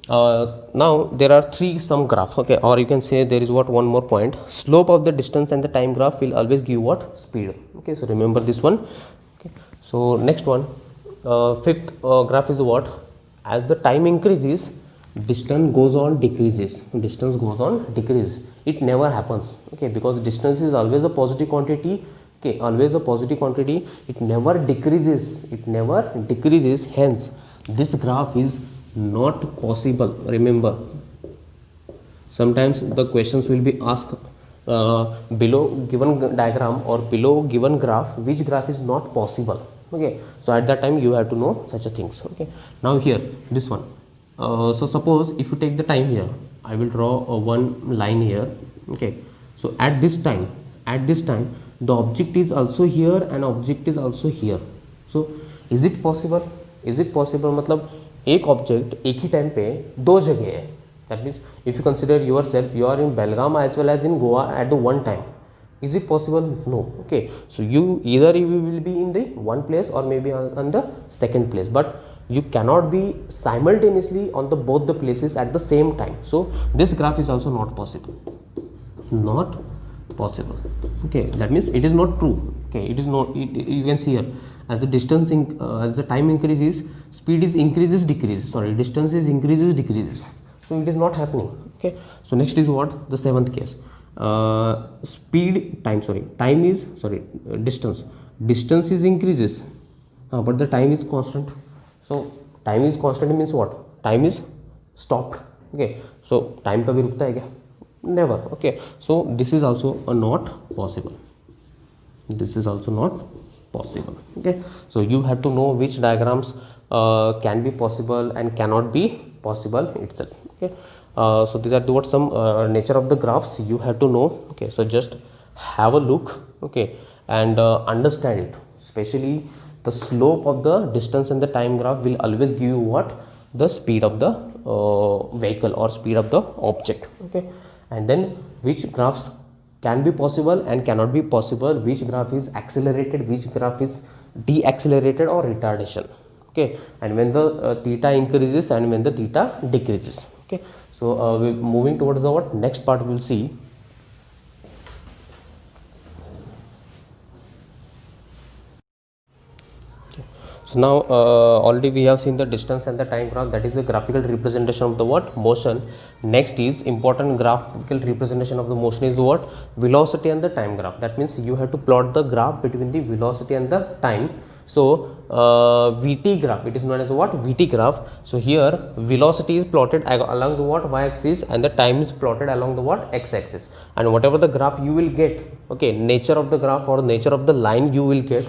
now there are some graph. Okay, or you can say there is what? One more point, slope of the distance and the time graph will always give what? Speed. Okay, so remember this one. Okay, so next one, fifth graph is what? As the time increases, distance goes on decreases. Distance goes on decreases. It never happens. Okay, because distance is always a positive quantity. Okay, always a positive quantity. It never decreases. It never decreases. Hence, this graph is not possible. Remember, sometimes the questions will be asked below given diagram or below given graph, which graph is not possible. Okay, so at that time you have to know such a things. Okay, now here this one. So suppose if you take the time here, I will draw one line here. Okay, so at this time, the object is also here and object is also here. So is it possible? मतलब एक object एक ही time पे दो जगह है. That means if you consider yourself, you are in Belgaum as well as in Goa at the one time. Is it possible? No. Okay, so you will be in the one place or maybe on the second place, but you cannot be simultaneously on the both the places at the same time. So this graph is also not possible. Not possible. Okay, that means it is not true. Okay, it is not. You can see here, as the distance as the time increases, speed is increases decreases. Sorry, distance is increases decreases. So it is not happening. Okay, so next is what? The seventh case. Distance is increases, but the time is constant. So time is constant means what? Time is stopped. Okay, so time kabhi rukta hai kya? Never. Okay, so this is also not possible. This is also not possible. Okay, so you have to know which diagrams can be possible and cannot be possible itself. Okay, so these are what some nature of the graphs you have to know. Okay, so just have a look. Okay, and understand it. Especially the slope of the distance and the time graph will always give you what? The speed of the vehicle or speed of the object. Okay, and then which graphs can be possible and cannot be possible, which graph is accelerated, which graph is deaccelerated or retardation. Okay, and when the theta increases and when the theta decreases. Okay, so we're moving towards the what? Next part we'll see. So now already we have seen the distance and the time graph, that is the graphical representation of the what? Motion. Next is important graphical representation of the motion is what? Velocity and the time graph. That means you have to plot the graph between the velocity and the time. So VT graph, it is known as what? VT graph. So here velocity is plotted along the what? Y axis, and the time is plotted along the what? X axis. And whatever the graph you will get, okay, nature of the graph or nature of the line you will get,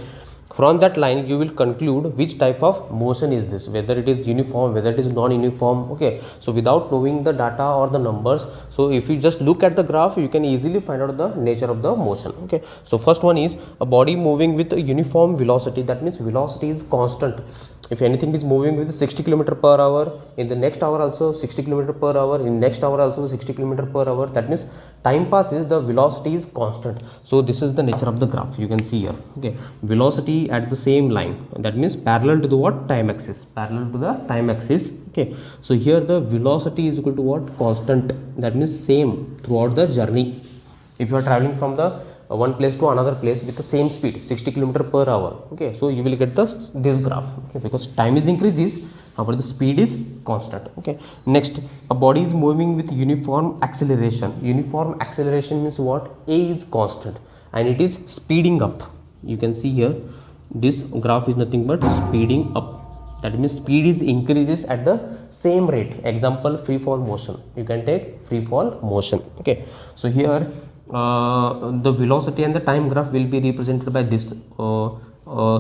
from that line you will conclude which type of motion is this, whether it is uniform, whether it is non-uniform. Okay, so without knowing the data or the numbers, so if you just look at the graph, you can easily find out the nature of the motion. Okay, so first one is a body moving with a uniform velocity. That means velocity is constant. If anything is moving with 60 km per hour, in the next hour also 60 km per hour, in next hour also 60 km per hour, that means time passes, the velocity is constant. So this is the nature of the graph, you can see here. Okay, velocity at the same line, that means parallel to the what? Time axis, parallel to the time axis. Okay, so here the velocity is equal to what? Constant. That means same throughout the journey. If you are traveling from the one place to another place with the same speed, 60 km per hour, okay, so you will get this graph. Okay, because time is increases, however the speed is constant. Okay, next, a body is moving with uniform acceleration. Uniform acceleration means what? A is constant and it is speeding up. You can see here this graph is nothing but speeding up. That means speed is increases at the same rate. Example, free fall motion, you can take free fall motion. Okay, so here the velocity and the time graph will be represented by this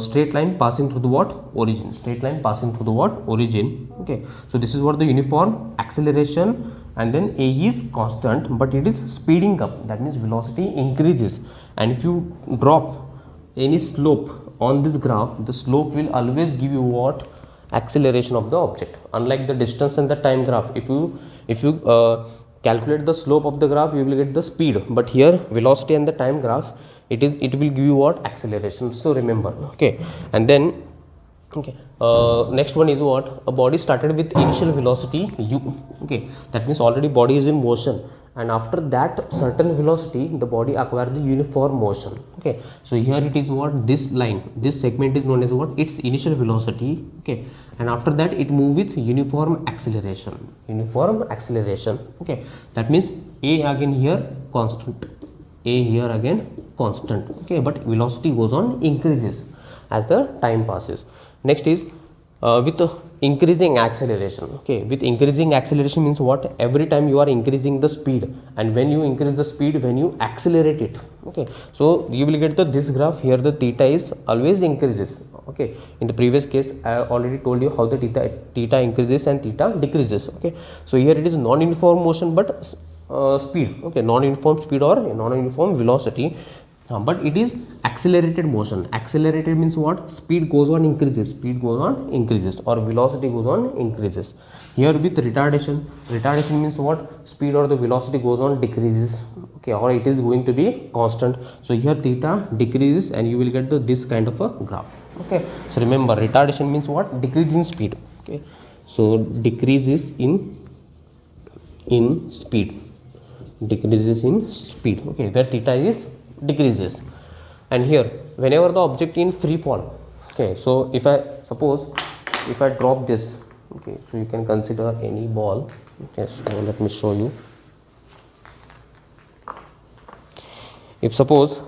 straight line passing through the what? Origin. Straight line passing through the what? Origin. Okay, so this is what the uniform acceleration, and then A is constant but it is speeding up. That means velocity increases, and if you drop any slope on this graph, the slope will always give you what? Acceleration of the object. Unlike the distance and the time graph, if you calculate the slope of the graph, you will get the speed, but here velocity and the time graph, it will give you what? Acceleration. So remember. Okay, and then okay, next one is what? A body started with initial velocity u. Okay, that means already body is in motion, and after that certain velocity the body acquires the uniform motion. Okay, so here it is what? This line, this segment is known as what? Its initial velocity. Okay, and after that it move with uniform acceleration. Uniform acceleration. Okay, that means A again here constant, A here again constant. Okay, but velocity goes on increases as the time passes. Next is with increasing acceleration. Okay, with increasing acceleration means what? Every time you are increasing the speed, and when you increase the speed, when you accelerate it. Okay, so you will get this graph here, the theta is always increases. Okay, in the previous case I already told you how the theta increases and theta decreases. Okay, so here it is non-uniform motion but speed. Okay, non-uniform speed or non-uniform velocity, but it is accelerated motion. Accelerated means what? Speed goes on increases, speed goes on increases, or velocity goes on increases. Here with retardation, retardation means what? Speed or the velocity goes on decreases. Okay, or it is going to be constant. So here theta decreases and you will get this kind of a graph. Okay, so remember, retardation means what? Decrease in speed. Okay, so decreases in speed, decreases in speed. Okay, where theta is decreases. And here whenever the object in free fall, okay, so if I suppose if I drop this, okay, so you can consider any ball. Okay, so let me show you. If suppose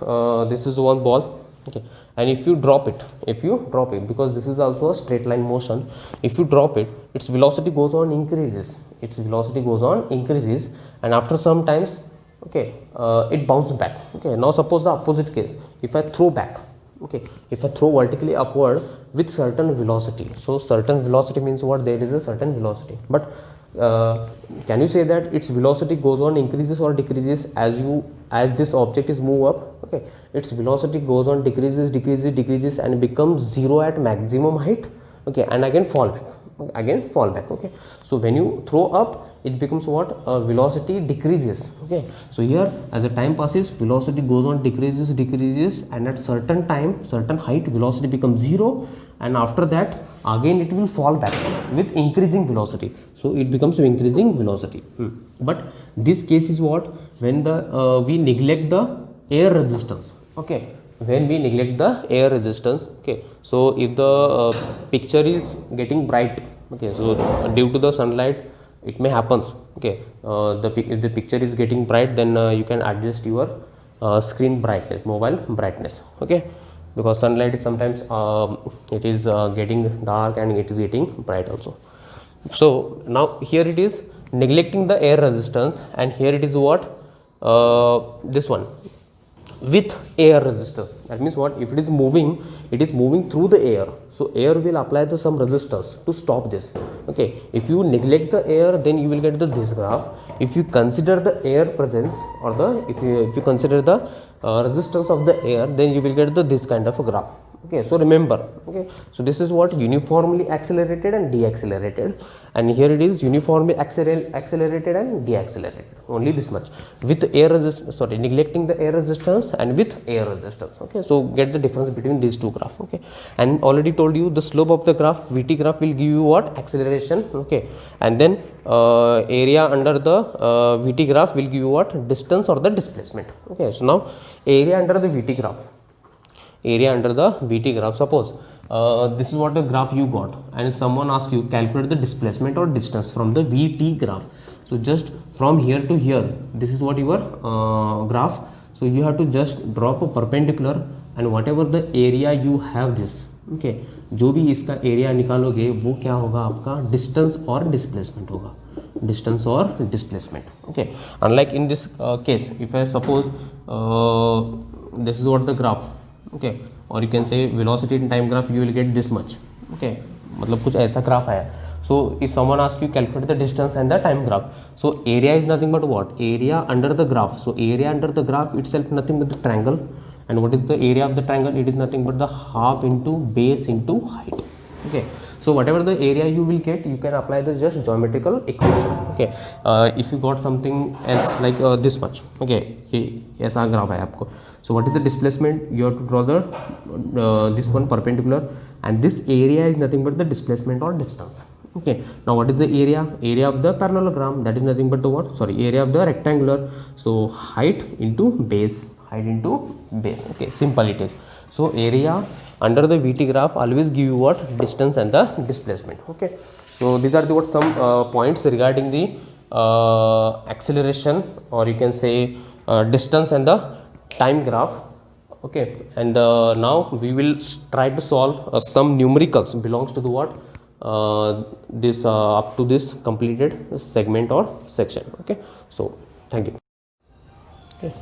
this is one ball, okay, and if you drop it, because this is also a straight line motion, if you drop it, its velocity goes on increases, and after some times, okay, it bounces back. Okay, now suppose the opposite case, if I throw back, okay, if I throw vertically upward with certain velocity. So certain velocity means what? There is a certain velocity, but can you say that its velocity goes on increases or decreases as this object is move up? Okay, its velocity goes on decreases and becomes zero at maximum height. Okay, and again fall back. Okay, so when you throw up, it becomes what? Velocity decreases. Okay, so here as the time passes, velocity goes on decreases, and at certain time, certain height, velocity becomes zero, and after that again it will fall back with increasing velocity. So it becomes increasing velocity. But this case is what? When we neglect the air resistance. Okay, when we neglect the air resistance. Okay, so if the picture is getting bright, okay, so due to the sunlight it may happens. Okay, if the picture is getting bright, then you can adjust your screen brightness, mobile brightness. Okay, because sunlight is sometimes it is getting dark and it is getting bright also. So now here it is neglecting the air resistance, and here it is what, this one with air resistance. That means what, if it is moving, it is moving through the air, so air will apply the some resistance to stop this. Okay, if you neglect the air, then you will get this graph. If you consider the air presence, or the if you consider the resistance of the air, then you will get this kind of a graph. Okay, so remember, okay, so this is what uniformly accelerated and deaccelerated, and here it is uniformly accelerated and deaccelerated, only this much, with air resistance, sorry, neglecting the air resistance and with air resistance. Okay, so get the difference between these two graphs. Okay, and already told you the slope of the graph, VT graph, will give you what, acceleration. Okay, and then area under the VT graph will give you what, distance or the displacement. Okay, so now area under the VT graph, suppose this is what the graph you got, and someone asks you calculate the displacement or distance from the VT graph. So just from here to here, this is what your graph. So you have to just drop a perpendicular, and whatever the area you have this, okay, जो भी इसका area निकालोगे वो क्या होगा, आपका distance और displacement होगा, डिस्टेंस और displacement. Okay, unlike in this case, if I suppose this is what the graph, okay, or you can say velocity in time graph, you will get this much. Okay, मतलब कुछ ऐसा graph आया. So if someone asks you calculate the distance and the time graph, so area is nothing but what, area under the graph. So area under the graph itself nothing but the triangle, and what is the area of the triangle, it is nothing but the half into base into height. Okay, so whatever the area you will get, you can apply this just geometrical equation. Okay, if you got something else like this much, okay, ऐसा graph है आपको. So what is the displacement, you have to draw the this one perpendicular, and this area is nothing but the displacement or distance. Okay, now what is the area of the parallelogram, that is nothing but the what, sorry, area of the rectangular. So height into base, okay, simple it is. So area under the VT graph always give you what, distance and the displacement. Okay, so these are the what some points regarding the acceleration, or you can say distance and the time graph. Okay, and now we will try to solve some numericals belongs to the what, this up to this completed segment or section. Okay, so thank you. Okay,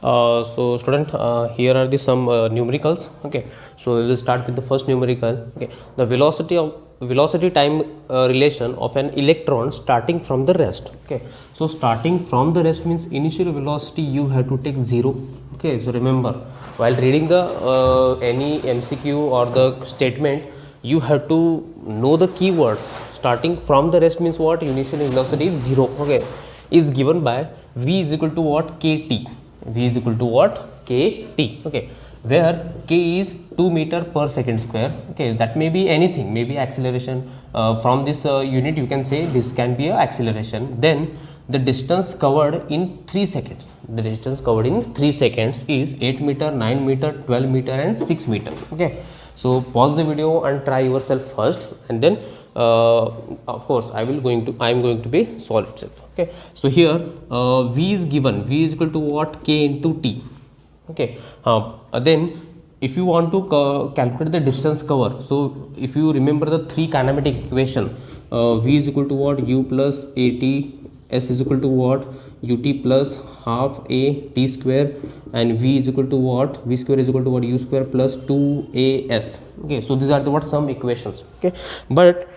so student, here are the some numericals. Okay, so we will start with the first numerical. Okay, the velocity time relation of an electron starting from the rest. Okay, so starting from the rest means initial velocity you have to take 0. Okay, so remember, while reading the any MCQ or the statement, you have to know the keywords. Starting from the rest means what, initial velocity is 0. Okay, is given by v is equal to what, kt. V is equal to what, kt. Okay, where k is 2 meter per second square. Okay, that may be anything, maybe acceleration. From this unit you can say this can be a acceleration. Then the distance covered in 3 seconds. The distance covered in 3 seconds is 8 meter, 9 meter, 12 meter and 6 meter. Okay, so pause the video and try yourself first, and then of course I am going to be solve itself. Okay, so here v is given, v is equal to what, k into t. Okay, then if you want to calculate the distance cover, so if you remember the 3 kinematic equation, v is equal to what, u plus at, s is equal to what, ut plus half a t square, and v is equal to what, v square is equal to what, u square plus 2as. Okay, so these are the what some equations. Okay, but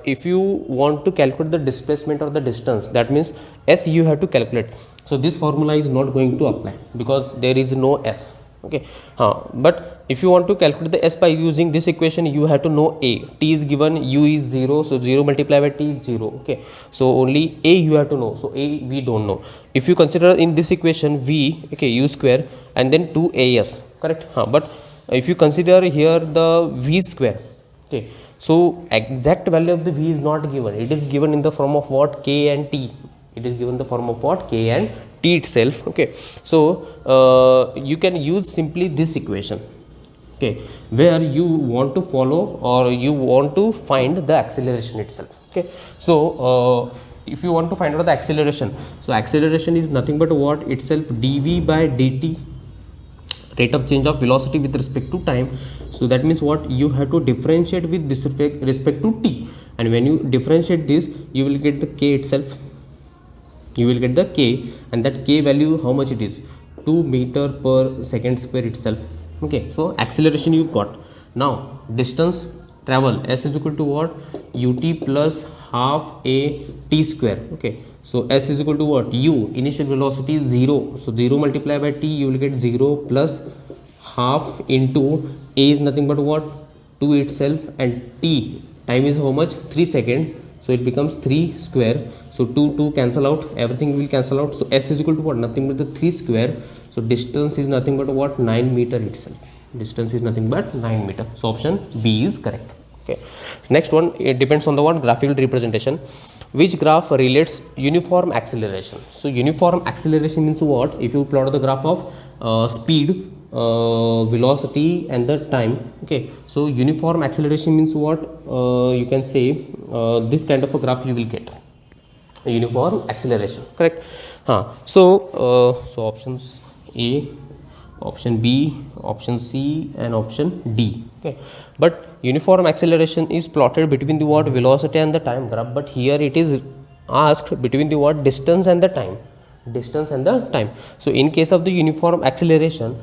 if you want to calculate the displacement or the distance, that means s you have to calculate. So this formula is not going to apply because there is no s. Okay, but if you want to calculate the s by using this equation, you have to know a. T is given, u is 0, so 0 multiplied by t is 0. Okay, so only a you have to know, so a we don't know. If you consider in this equation v, okay, u square and then 2as, correct, but if you consider here the v square, okay, so exact value of the v is not given, it is given in the form of what, k and t. It is given the form of what, k and t itself. Okay, so you can use simply this equation, okay, where you want to follow or you want to find the acceleration itself. Okay, so if you want to find out the acceleration, so acceleration is nothing but what, itself dv by dt rate of change of velocity with respect to time. So that means what, you have to differentiate with this respect to t, and when you differentiate this, you will get the k itself, you will get the k, and that k value, how much it is, 2 meter per second square itself. Okay, so acceleration you got. Now distance travel, s is equal to what, ut plus half a t square. Okay, so s is equal to what, u, initial velocity is 0, so 0 multiplied by t, you will get 0 plus half into a is nothing but what, 2 itself, and t, time is how much, 3 seconds, so it becomes 3 square. So 2 cancel out, everything will cancel out, so s is equal to what, nothing but the 3 square. So distance is nothing but what, 9 meter itself, distance is nothing but 9 meter. So option B is correct. Okay, next one, it depends on the what, graphical representation. Which graph relates uniform acceleration? So uniform acceleration means what, if you plot the graph of speed, velocity and the time. Okay, so uniform acceleration means what, you can say this kind of a graph you will get, a uniform acceleration, correct. So options A, option B, option C and option D. Okay, but uniform acceleration is plotted between the what, velocity and the time graph, but here it is asked between the what, distance and the time, distance and the time. So in case of the uniform acceleration,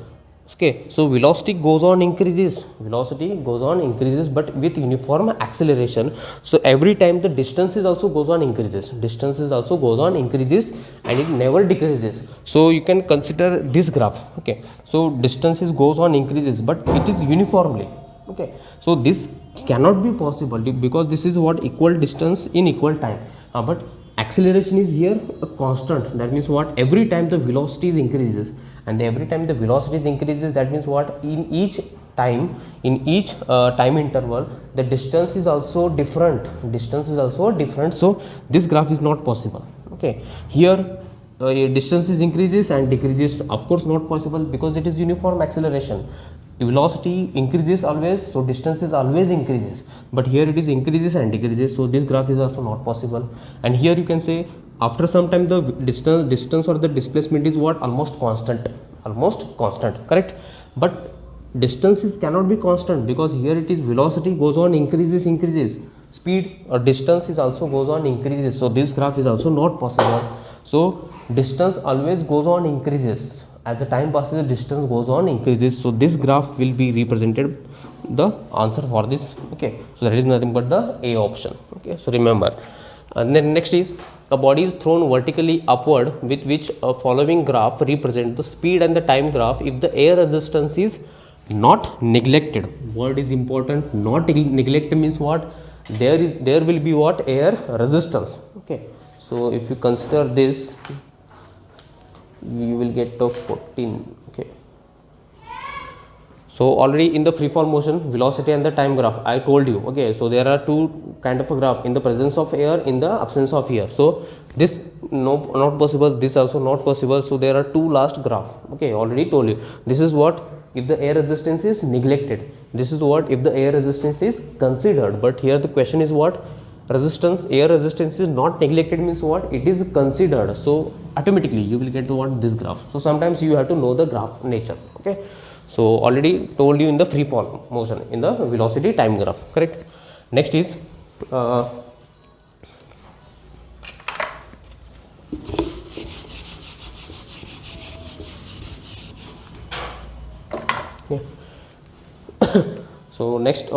okay, so velocity goes on increases, velocity goes on increases, but with uniform acceleration, so every time the distance is also goes on increases, distance is also goes on increases, and it never decreases. So you can consider this graph. Okay, so distance is goes on increases, but it is uniformly. Okay, so this cannot be possible because this is what, equal distance in equal time, but acceleration is here a constant. That means what, every time the velocity is increases, and every time the velocity is increases, that means what, in each time, in each time interval, the distance is also different, distance is also different. So this graph is not possible. Okay, here distance is increases and decreases, of course not possible because it is uniform acceleration. Velocity increases always, so distance is always increases, but here it is increases and decreases, so this graph is also not possible. And here you can say after some time the distance or the displacement is what, almost constant, correct. But distance is cannot be constant because here it is velocity goes on increases, speed or distance is also goes on increases, so this graph is also not possible. So distance always goes on increases, as the time passes the distance goes on increases, so this graph will be represented the answer for this. Okay, so that is nothing but the A option. Okay, so remember. And then next is, a body is thrown vertically upward with which a following graph represent the speed and the time graph if the air resistance is not neglected. Word is important, not neglected means what, there will be what, air resistance. Okay, so if you consider this, you will get to 14. Okay, so already in the free fall motion, velocity and the time graph I told you. Okay, so there are two kind of a graph, in the presence of air, in the absence of air. So this not possible, this also not possible, so there are two last graph. Okay, already told you. This is what, if the air resistance is neglected, this is what, if the air resistance is considered. But here the question is what, resistance, air resistance is not neglected means what, it is considered, so automatically you will get the what, this graph. So sometimes you have to know the graph nature. Okay, so already told you in the free fall motion, in the velocity time graph, correct. Next is so next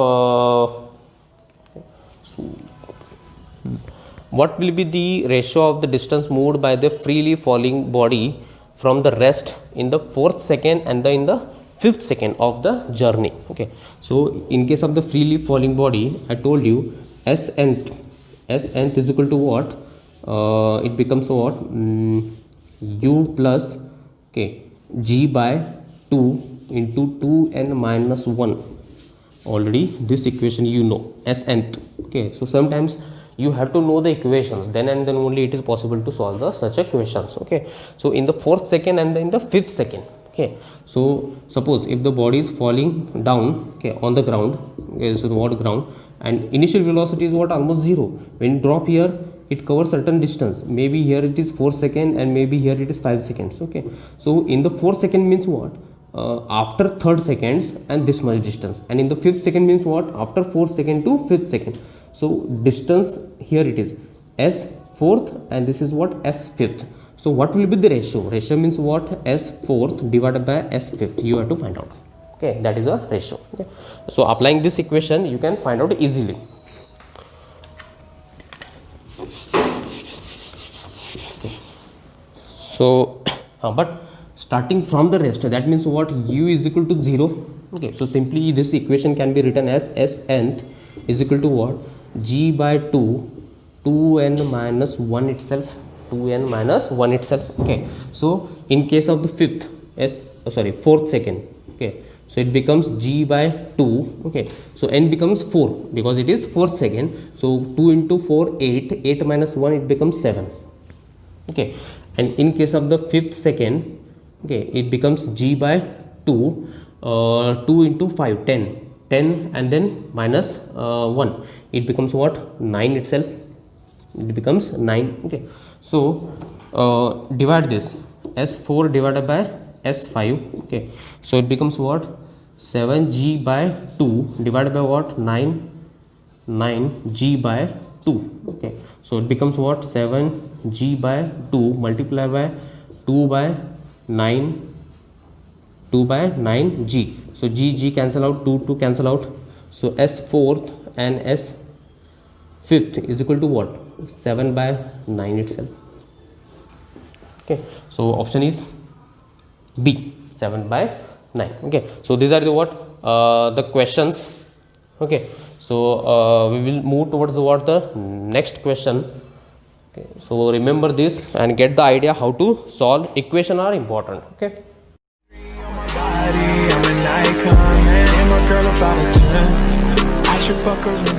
what will be the ratio of the distance moved by the freely falling body from the rest in the 4th second and in the 5th second of the journey? Okay, so in case of the freely falling body, I told you s nth is equal to what, it becomes what, u plus, okay, g by 2 into 2n minus 1. Already this equation you know, s nth. Okay, so sometimes you have to know the equations, then and then only it is possible to solve the such equations. Okay, so in the 4th second and in the 5th second. Okay, so suppose if the body is falling down, okay, on the ground, okay, so what ground, and initial velocity is what, almost 0. When you drop here, it covers certain distance, maybe here it is 4 seconds and maybe here it is 5 seconds. Okay, so in the 4 second means what, after third seconds and this much distance, and in the fifth second means what, after fourth second to fifth second. So distance here it is s fourth and this is what, s fifth. So what will be the ratio? Ratio means what, s fourth divided by s fifth, you have to find out. Okay, that is a ratio. Okay, so applying this equation you can find out easily. Okay. So but starting from the rest, that means what, u is equal to 0. Okay, so simply this equation can be written as s nth is equal to what, g by 2n minus 1 itself, 2n minus 1 itself. Okay, so in case of the fourth second, okay, so it becomes g by 2. Okay, so n becomes 4 because it is fourth second. So 2 into 4, 8, 8 minus 1, it becomes 7. Okay, and in case of the fifth second, okay, it becomes g by 2, 2 into 5, 10 and then minus 1, it becomes what, 9 itself, it becomes 9. Okay, so divide this, s4 divided by s5. Okay, so it becomes what, 7g by 2 divided by what, 9g by 2. Okay, so it becomes what, 7g by 2 multiplied by 2 by 9g. So g cancel out, 2 cancel out. So s fourth and s fifth is equal to what, 7 by 9 itself. Okay, so option is B, 7 by 9. Okay, so these are the the questions. Okay, so we will move towards the next question. Okay, so remember this and get the idea how to solve equation are important. Okay. I'm an icon, man. And my girl about a 10. I should fuck her in a